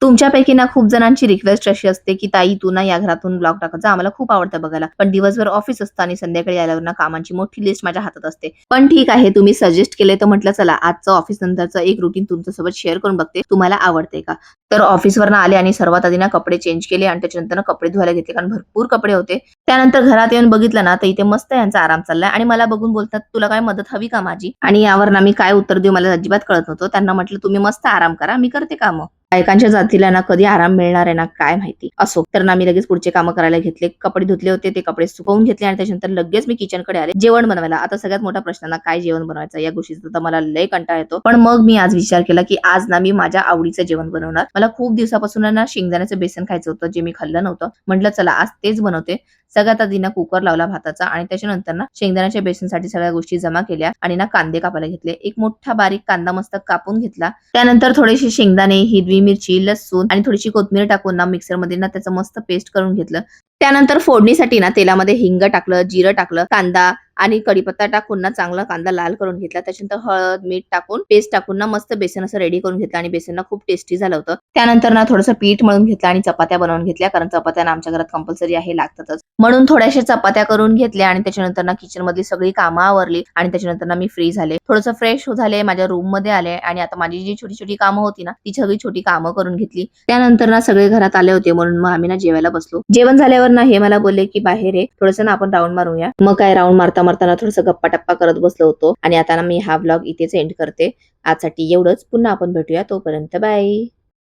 तुमच्यापैकी ना खूप जणांची रिक्वेस्ट अशी असते, की "ताई तू ना या घरातून ब्लॉग टाकत जा. आम्हाला खूप आवडतं बघायला. पण दिवसभर ऑफिस असतं आणि संध्याकाळी आल्यावर ना कामांची मोठी लिस्ट माझ्या हातात असते." पण ठीक आहे, तुम्ही सजेस्ट केले तर म्हटलं चला आजचं ऑफिस नंतरचं एक रुटीन तुमच्यासोबत शेअर करून बघते. तुम्हाला आवडते का? तर ऑफिसवरनं आले आणि सर्वात आधी ना कपडे चेंज केले आणि त्याच्यानंतर ना कपडे धुवायला घेतले कारण भरपूर कपडे होते. त्यानंतर घरात येऊन बघितलं ना, तर इथे मस्त यांचा आराम चाललाय आणि मला बघून बोलतात, "तुला काय मदत हवी का माझी?" आणि यावर ना मी काय उत्तर देऊ मला अजिबात कळत नव्हतं. त्यांना म्हटलं, "तुम्ही मस्त आराम करा, मी करते कामं." बायकांच्या जातीला ना कधी आराम मिळणार आहे ना काय माहिती. असो, तर ना मी लगेच पुढचे कामं करायला घेतले. कपडे धुतले होते, ते कपडे सुकवून घेतले आणि त्याच्यानंतर लगेच मी किचनकडे आले जेवण बनवायला. आता सगळ्यात मोठा प्रश्न ना काय जेवण बनवायचं या गोष्टीचा तर मला लय कंटाळा येतो. पण मग मी आज विचार केला, की आज ना मी माझ्या आवडीचं जेवण बनवणार. मला खूप दिवसापासून ना शेंगदाण्याचं बेसन खायचं होतं, जे मी खाल्लं नव्हतं. म्हटलं चला आज तेच बनवते. सगळ्यात आधी ना कुकर लावला भाताचा आणि त्याच्यानंतर ना शेंगदाण्याच्या बेसनसाठी सगळ्या गोष्टी जमा केल्या आणि ना कांदे कापायला घेतले. एक मोठा बारीक कांदा मस्त कापून घेतला. त्यानंतर थोडेसे शेंगदाणे, हिरवी मिरची, लसूण आणि थोडीशी कोथिंबीर टाकून ना मिक्सरमध्ये ना त्याचं मस्त पेस्ट करून घेतलं. त्यानंतर फोडणीसाठी ना तेलामध्ये हिंग टाकलं, जिरं टाकलं, कांदा आणि कढीपत्ता टाकून ना चांगला कांदा लाल करून घेतला. त्याच्यानंतर हळद, मीठ टाकून पेस्ट टाकून ना मस्त बेसन असं रेडी करून घेतलं आणि बेसन ना खूप टेस्टी झालं होतं. त्यानंतर ना थोडंसं पीठ मळून घेतलं आणि चपात्या बनवून घेतल्या कारण चपात्या ना आमच्या घरात कंपल्सरी आहे लागतातच. म्हणून थोड्याशा चपात्या करून घेतल्या आणि त्याच्यानंतर ना किचनमधली सगळी कामं आवरली आणि त्याच्यानंतर ना मी फ्री झाले. थोडंसं फ्रेश झाले, माझ्या रूममध्ये आले आणि आता माझी जी छोटी-छोटी कामं होती ना, ती सगळी छोटी कामं करून घेतली. त्यानंतर ना सगळे घरात आले होते म्हणून मग आम्ही ना जेवायला बसलो. जेवण झाल्यावर ना हे मला बोलले, की "बाहेर ये, थोडंसं ना आपण राउंड मारूया." मग काय राउंड मारता ना थोडंसं गप्पा-टप्पा करत बसलो होतो आणि आता ना मी हा व्लॉग इथेच एंड करते. आजसाठी एवढंच. पुन्हा आपण भेटूया. तोपर्यंत बाय.